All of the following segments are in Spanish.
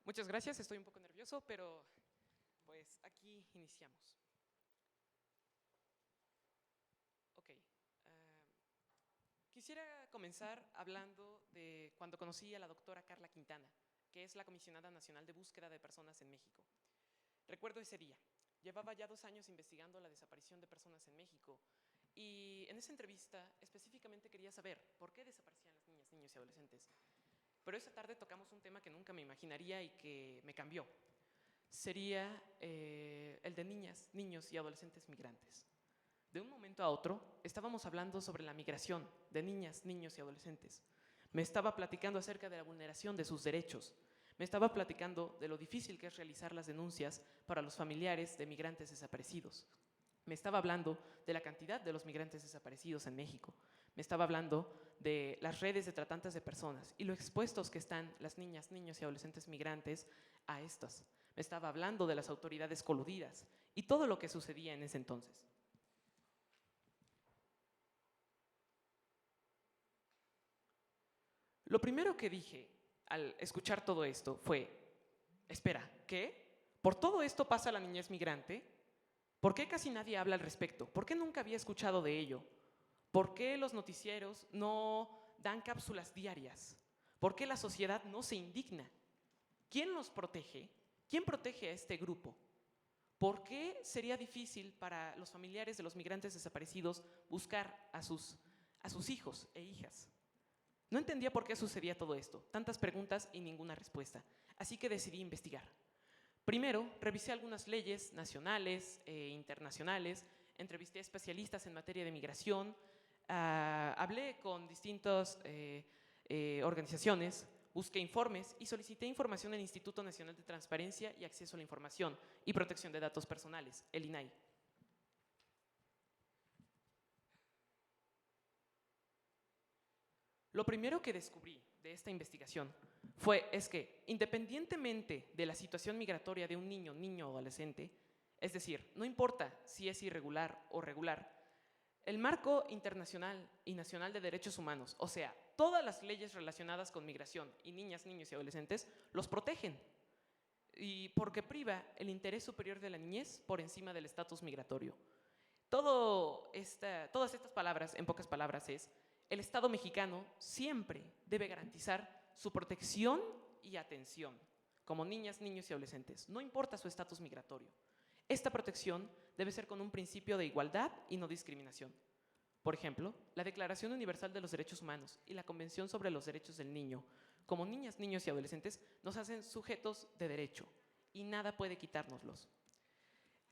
Muchas gracias, estoy un poco nervioso, pero pues aquí iniciamos. Ok. Quisiera comenzar hablando de cuando conocí a la doctora Carla Quintana, que es la Comisionada Nacional de Búsqueda de Personas en México. Recuerdo ese día. Llevaba ya 2 años investigando la desaparición de personas en México y en esa entrevista específicamente quería saber por qué desaparecían las niñas, niños y adolescentes. Pero esa tarde tocamos un tema que nunca me imaginaría y que me cambió. Sería el de niñas, niños y adolescentes migrantes. De un momento a otro, estábamos hablando sobre la migración de niñas, niños y adolescentes. Me estaba platicando acerca de la vulneración de sus derechos. Me estaba platicando de lo difícil que es realizar las denuncias para los familiares de migrantes desaparecidos. Me estaba hablando de la cantidad de los migrantes desaparecidos en México. Me estaba hablando de las redes de tratantes de personas y lo expuestos que están las niñas, niños y adolescentes migrantes a estas. Me estaba hablando de las autoridades coludidas y todo lo que sucedía en ese entonces. Lo primero que dije al escuchar todo esto fue, espera, ¿qué? ¿Por todo esto pasa la niñez migrante? ¿Por qué casi nadie habla al respecto? ¿Por qué nunca había escuchado de ello? ¿Por qué los noticieros no dan cápsulas diarias? ¿Por qué la sociedad no se indigna? ¿Quién los protege? ¿Quién protege a este grupo? ¿Por qué sería difícil para los familiares de los migrantes desaparecidos buscar a sus hijos e hijas? No entendía por qué sucedía todo esto, tantas preguntas y ninguna respuesta, así que decidí investigar. Primero, revisé algunas leyes nacionales e internacionales, entrevisté a especialistas en materia de migración, hablé con distintas organizaciones, busqué informes y solicité información del Instituto Nacional de Transparencia y Acceso a la Información y Protección de Datos Personales, el INAI. Lo primero que descubrí de esta investigación es que, independientemente de la situación migratoria de un niño o adolescente, es decir, no importa si es irregular o regular, el marco internacional y nacional de derechos humanos, o sea, todas las leyes relacionadas con migración y niñas, niños y adolescentes, los protegen. Y porque priva el interés superior de la niñez por encima del estatus migratorio. Todas estas palabras, en pocas palabras, es: el Estado mexicano siempre debe garantizar su protección y atención como niñas, niños y adolescentes, no importa su estatus migratorio. Esta protección debe ser con un principio de igualdad y no discriminación. Por ejemplo, la Declaración Universal de los Derechos Humanos y la Convención sobre los Derechos del Niño, como niñas, niños y adolescentes, nos hacen sujetos de derecho y nada puede quitárnoslos.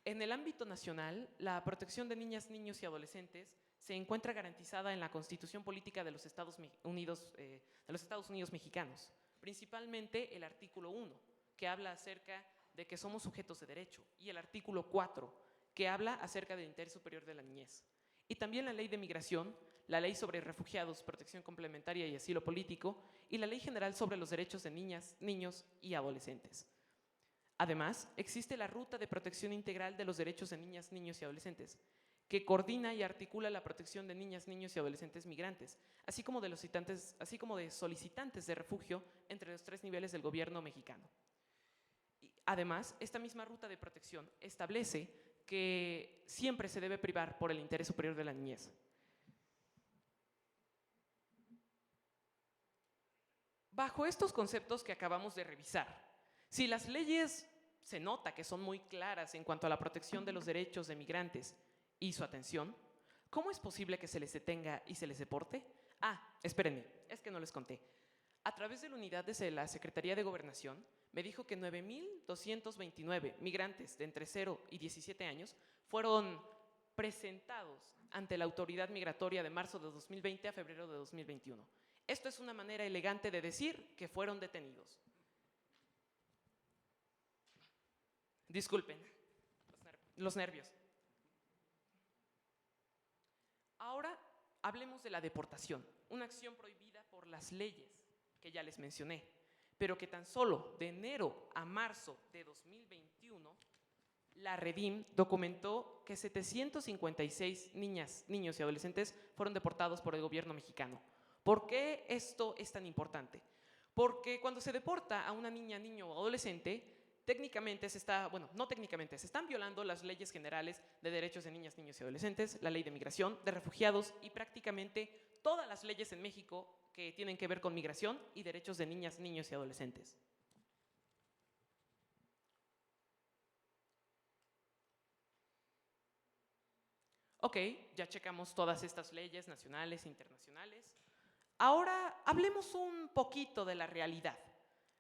En el ámbito nacional, la protección de niñas, niños y adolescentes se encuentra garantizada en la Constitución Política de los Estados Unidos mexicanos, principalmente el artículo 1, que habla acerca de que somos sujetos de derecho, y el artículo 4, que habla acerca del interés superior de la niñez. Y también la Ley de Migración, la Ley sobre Refugiados, Protección Complementaria y Asilo Político, y la Ley General sobre los Derechos de Niñas, Niños y Adolescentes. Además, existe la Ruta de Protección Integral de los Derechos de Niñas, Niños y Adolescentes, que coordina y articula la protección de niñas, niños y adolescentes migrantes, así como de solicitantes de refugio entre los 3 niveles del gobierno mexicano. Y además, esta misma ruta de protección establece que siempre se debe privar por el interés superior de la niñez. Bajo estos conceptos que acabamos de revisar, si las leyes se nota que son muy claras en cuanto a la protección de los derechos de migrantes y su atención, ¿cómo es posible que se les detenga y se les deporte? Espérenme, es que no les conté. A través de la unidad de la Secretaría de Gobernación, me dijo que 9,229 migrantes de entre 0 y 17 años fueron presentados ante la autoridad migratoria de marzo de 2020 a febrero de 2021. Esto es una manera elegante de decir que fueron detenidos. Disculpen los nervios. Ahora hablemos de la deportación, una acción prohibida por las leyes que ya les mencioné, pero que tan solo de enero a marzo de 2021, la Redim documentó que 756 niñas, niños y adolescentes fueron deportados por el gobierno mexicano. ¿Por qué esto es tan importante? Porque cuando se deporta a una niña, niño o adolescente, técnicamente se está, bueno, no técnicamente, se están violando las leyes generales de derechos de niñas, niños y adolescentes, la ley de migración, de refugiados y prácticamente todas las leyes en México que tienen que ver con migración y derechos de niñas, niños y adolescentes. Ok, ya checamos todas estas leyes nacionales e internacionales. Ahora hablemos un poquito de la realidad.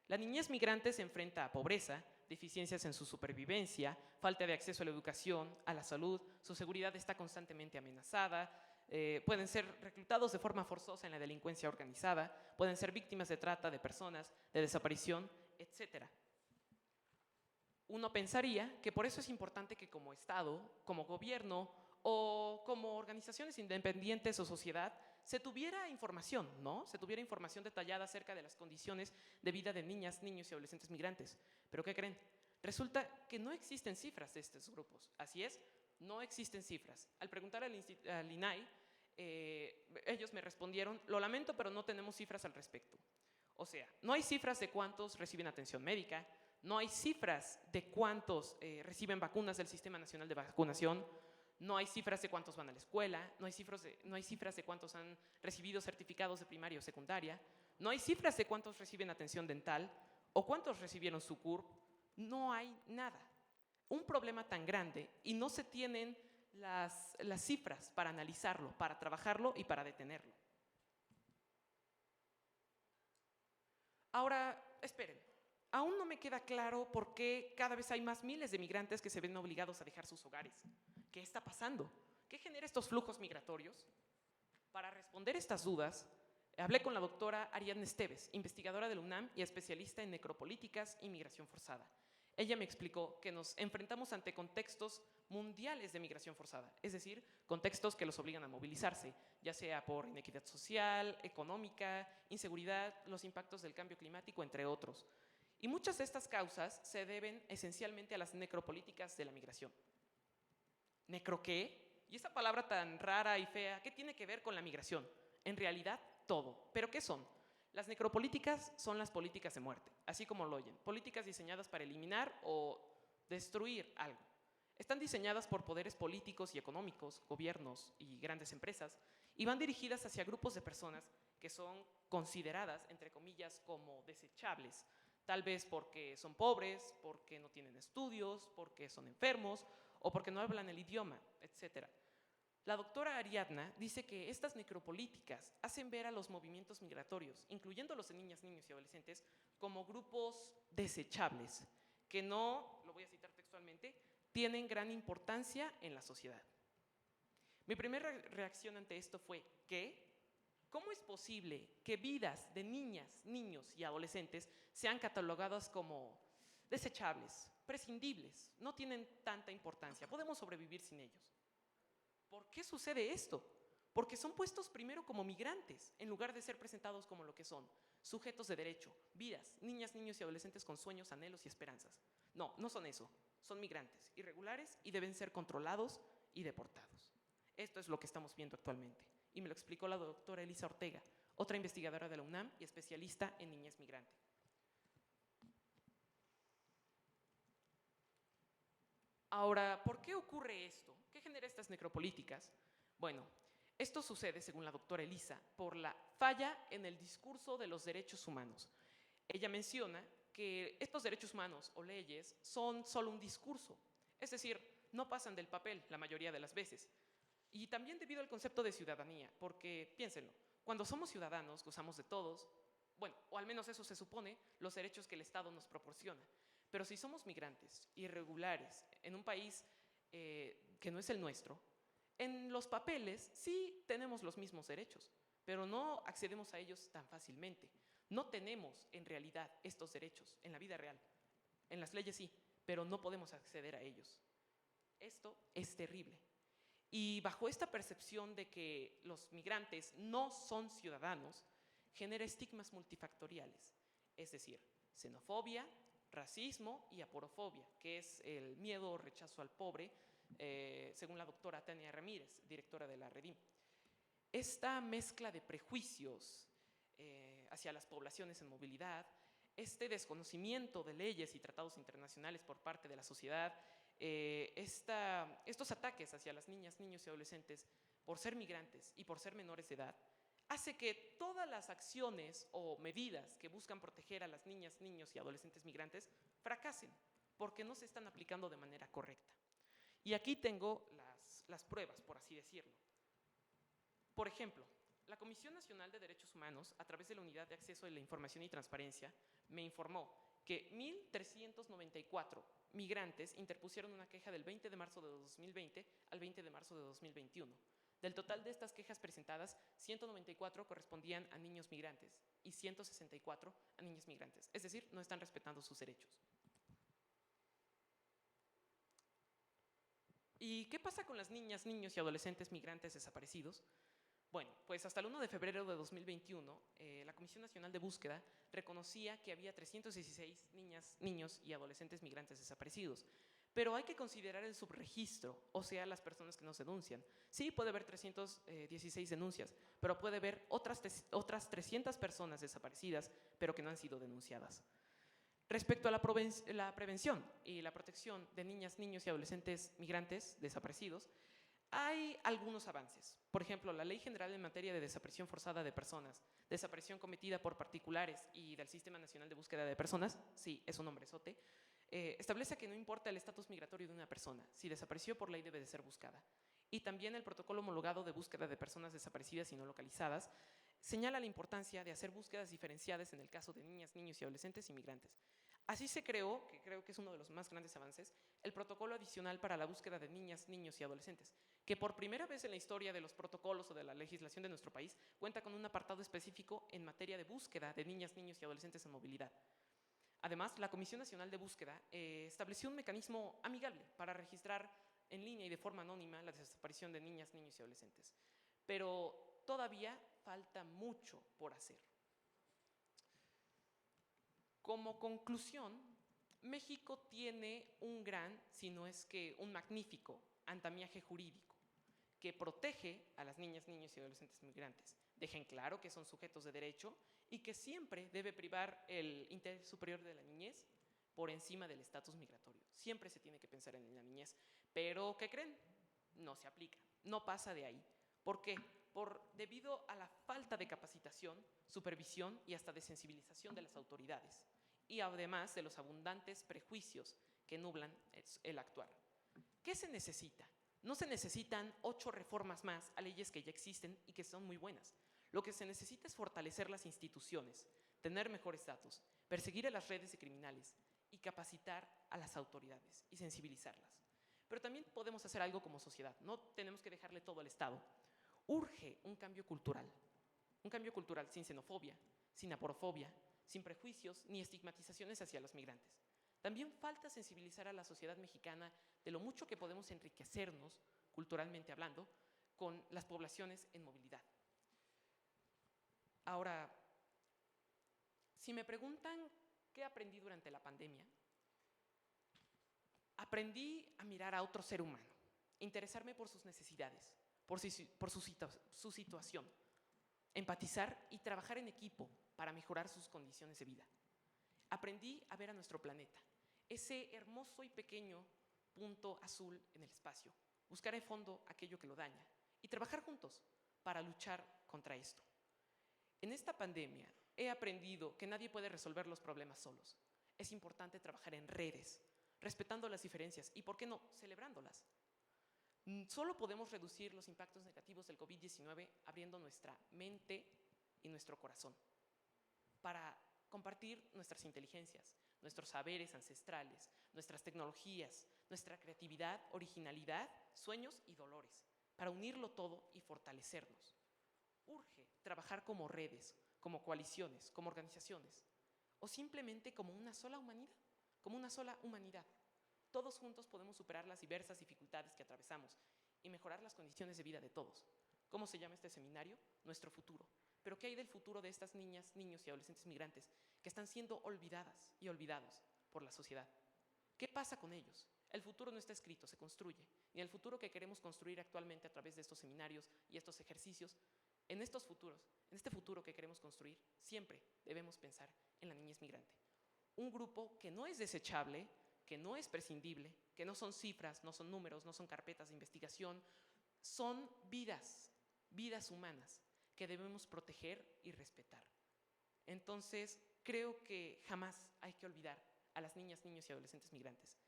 La niñez migrante se enfrenta a pobreza, deficiencias en su supervivencia, falta de acceso a la educación, a la salud, su seguridad está constantemente amenazada, pueden ser reclutados de forma forzosa en la delincuencia organizada, pueden ser víctimas de trata de personas, de desaparición, etc. Uno pensaría que por eso es importante que como Estado, como gobierno o como organizaciones independientes o sociedad se tuviera información, ¿no? Se tuviera información detallada acerca de las condiciones de vida de niñas, niños y adolescentes migrantes. ¿Pero qué creen? Resulta que no existen cifras de estos grupos. Así es, no existen cifras. Al preguntar al INAI, ellos me respondieron, lo lamento, pero no tenemos cifras al respecto. O sea, no hay cifras de cuántos reciben atención médica, no hay cifras de cuántos reciben vacunas del Sistema Nacional de Vacunación, no hay cifras de cuántos van a la escuela, no hay cifras de cuántos han recibido certificados de primaria o secundaria, no hay cifras de cuántos reciben atención dental o cuántos recibieron su CURP, no hay nada. Un problema tan grande y no se tienen las cifras para analizarlo, para trabajarlo y para detenerlo. Ahora, esperen. Aún no me queda claro por qué cada vez hay más miles de migrantes que se ven obligados a dejar sus hogares. ¿Qué está pasando? ¿Qué genera estos flujos migratorios? Para responder estas dudas, hablé con la doctora Ariadna Esteves, investigadora de la UNAM y especialista en necropolíticas y migración forzada. Ella me explicó que nos enfrentamos ante contextos mundiales de migración forzada, es decir, contextos que los obligan a movilizarse, ya sea por inequidad social, económica, inseguridad, los impactos del cambio climático, entre otros. Y muchas de estas causas se deben esencialmente a las necropolíticas de la migración. ¿Necro qué? ¿Y esa palabra tan rara y fea, qué tiene que ver con la migración? En realidad, todo. ¿Pero qué son? Las necropolíticas son las políticas de muerte, así como lo oyen, políticas diseñadas para eliminar o destruir algo. Están diseñadas por poderes políticos y económicos, gobiernos y grandes empresas, y van dirigidas hacia grupos de personas que son consideradas, entre comillas, como desechables, tal vez porque son pobres, porque no tienen estudios, porque son enfermos o porque no hablan el idioma, etc. La doctora Ariadna dice que estas necropolíticas hacen ver a los movimientos migratorios, incluyendo los de niñas, niños y adolescentes, como grupos desechables, que no, lo voy a citar textualmente, tienen gran importancia en la sociedad. Mi primera reacción ante esto fue que, ¿cómo es posible que vidas de niñas, niños y adolescentes sean catalogadas como desechables, prescindibles, no tienen tanta importancia, podemos sobrevivir sin ellos? ¿Por qué sucede esto? Porque son puestos primero como migrantes, en lugar de ser presentados como lo que son, sujetos de derecho, vidas, niñas, niños y adolescentes con sueños, anhelos y esperanzas. No, no son eso, son migrantes, irregulares y deben ser controlados y deportados. Esto es lo que estamos viendo actualmente. Y me lo explicó la doctora Elisa Ortega, otra investigadora de la UNAM y especialista en niñez migrante. Ahora, ¿por qué ocurre esto? ¿Qué genera estas necropolíticas? Bueno, esto sucede, según la doctora Elisa, por la falla en el discurso de los derechos humanos. Ella menciona que estos derechos humanos o leyes son solo un discurso, es decir, no pasan del papel la mayoría de las veces. Y también debido al concepto de ciudadanía, porque piénsenlo, cuando somos ciudadanos gozamos de todos, bueno, o al menos eso se supone, los derechos que el Estado nos proporciona. Pero si somos migrantes, irregulares, en un país que no es el nuestro, en los papeles sí tenemos los mismos derechos, pero no accedemos a ellos tan fácilmente. No tenemos en realidad estos derechos en la vida real. En las leyes sí, pero no podemos acceder a ellos. Esto es terrible. Y bajo esta percepción de que los migrantes no son ciudadanos, genera estigmas multifactoriales, es decir, xenofobia, racismo y aporofobia, que es el miedo o rechazo al pobre, según la doctora Tania Ramírez, directora de la Redim. Esta mezcla de prejuicios hacia las poblaciones en movilidad, este desconocimiento de leyes y tratados internacionales por parte de la sociedad, estos ataques hacia las niñas, niños y adolescentes por ser migrantes y por ser menores de edad, hace que todas las acciones o medidas que buscan proteger a las niñas, niños y adolescentes migrantes fracasen, porque no se están aplicando de manera correcta. Y aquí tengo las pruebas, por así decirlo. Por ejemplo, la Comisión Nacional de Derechos Humanos, a través de la Unidad de Acceso a la Información y Transparencia, me informó que 1.394 migrantes interpusieron una queja del 20 de marzo de 2020 al 20 de marzo de 2021. Del total de estas quejas presentadas, 194 correspondían a niños migrantes y 164 a niñas migrantes. Es decir, no están respetando sus derechos. ¿Y qué pasa con las niñas, niños y adolescentes migrantes desaparecidos? Bueno, pues hasta el 1 de febrero de 2021, la Comisión Nacional de Búsqueda reconocía que había 316 niñas, niños y adolescentes migrantes desaparecidos. Pero hay que considerar el subregistro, o sea, las personas que nos denuncian. Sí, puede haber 316 denuncias, pero puede haber otras 300 personas desaparecidas, pero que no han sido denunciadas. Respecto a la prevención y la protección de niñas, niños y adolescentes migrantes desaparecidos, hay algunos avances. Por ejemplo, la Ley General en materia de desaparición forzada de personas, desaparición cometida por particulares y del Sistema Nacional de Búsqueda de Personas, sí, es un nombrezote, establece que no importa el estatus migratorio de una persona, si desapareció por ley debe de ser buscada. Y también el protocolo homologado de búsqueda de personas desaparecidas y no localizadas señala la importancia de hacer búsquedas diferenciadas en el caso de niñas, niños y adolescentes inmigrantes. Así se creó, que creo que es uno de los más grandes avances, el protocolo adicional para la búsqueda de niñas, niños y adolescentes, que por primera vez en la historia de los protocolos o de la legislación de nuestro país cuenta con un apartado específico en materia de búsqueda de niñas, niños y adolescentes en movilidad. Además, la Comisión Nacional de Búsqueda estableció un mecanismo amigable para registrar en línea y de forma anónima la desaparición de niñas, niños y adolescentes. Pero todavía falta mucho por hacer. Como conclusión, México tiene un gran, si no es que un magnífico, andamiaje jurídico que protege a las niñas, niños y adolescentes migrantes. Dejen claro que son sujetos de derecho y que siempre debe privar el interés superior de la niñez por encima del estatus migratorio. Siempre se tiene que pensar en la niñez. Pero, ¿qué creen? No se aplica, no pasa de ahí. ¿Por qué? Debido a la falta de capacitación, supervisión y hasta de sensibilización de las autoridades, y además de los abundantes prejuicios que nublan el actuar. ¿Qué se necesita? No se necesitan 8 reformas más a leyes que ya existen y que son muy buenas. Lo que se necesita es fortalecer las instituciones, tener mejores datos, perseguir a las redes de criminales y capacitar a las autoridades y sensibilizarlas. Pero también podemos hacer algo como sociedad, no tenemos que dejarle todo al Estado. Urge un cambio cultural sin xenofobia, sin aporofobia, sin prejuicios ni estigmatizaciones hacia los migrantes. También falta sensibilizar a la sociedad mexicana de lo mucho que podemos enriquecernos, culturalmente hablando, con las poblaciones en movilidad. Ahora, si me preguntan qué aprendí durante la pandemia, aprendí a mirar a otro ser humano, interesarme por sus necesidades, por su situación, empatizar y trabajar en equipo para mejorar sus condiciones de vida. Aprendí a ver a nuestro planeta, ese hermoso y pequeño punto azul en el espacio, buscar a fondo aquello que lo daña y trabajar juntos para luchar contra esto. En esta pandemia he aprendido que nadie puede resolver los problemas solos. Es importante trabajar en redes, respetando las diferencias y, ¿por qué no?, celebrándolas. Solo podemos reducir los impactos negativos del COVID-19 abriendo nuestra mente y nuestro corazón para compartir nuestras inteligencias, nuestros saberes ancestrales, nuestras tecnologías, nuestra creatividad, originalidad, sueños y dolores, para unirlo todo y fortalecernos. Urge trabajar como redes, como coaliciones, como organizaciones, o simplemente como una sola humanidad. Todos juntos podemos superar las diversas dificultades que atravesamos y mejorar las condiciones de vida de todos. ¿Cómo se llama este seminario? Nuestro futuro. ¿Pero qué hay del futuro de estas niñas, niños y adolescentes migrantes que están siendo olvidadas y olvidados por la sociedad? ¿Qué pasa con ellos? El futuro no está escrito, se construye. Y el futuro que queremos construir actualmente a través de estos seminarios y estos ejercicios En este futuro que queremos construir, siempre debemos pensar en la niñez migrante. Un grupo que no es desechable, que no es prescindible, que no son cifras, no son números, no son carpetas de investigación, son vidas humanas que debemos proteger y respetar. Entonces, creo que jamás hay que olvidar a las niñas, niños y adolescentes migrantes.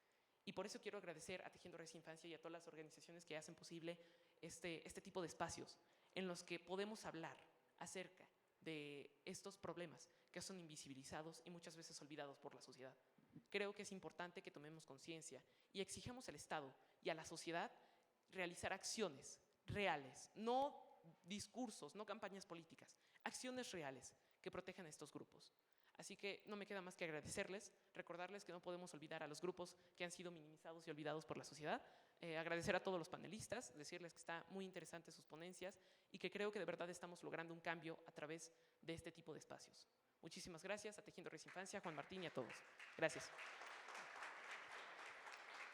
Y por eso quiero agradecer a Tejiendo Redes Infancia y a todas las organizaciones que hacen posible este tipo de espacios en los que podemos hablar acerca de estos problemas que son invisibilizados y muchas veces olvidados por la sociedad. Creo que es importante que tomemos conciencia y exijamos al Estado y a la sociedad realizar acciones reales, no discursos, no campañas políticas, acciones reales que protejan a estos grupos. Así que no me queda más que agradecerles, recordarles que no podemos olvidar a los grupos que han sido minimizados y olvidados por la sociedad, agradecer a todos los panelistas, decirles que está muy interesante sus ponencias y que creo que de verdad estamos logrando un cambio a través de este tipo de espacios. Muchísimas gracias a Tejiendo Redes Infancia, Juan Martín y a todos. Gracias.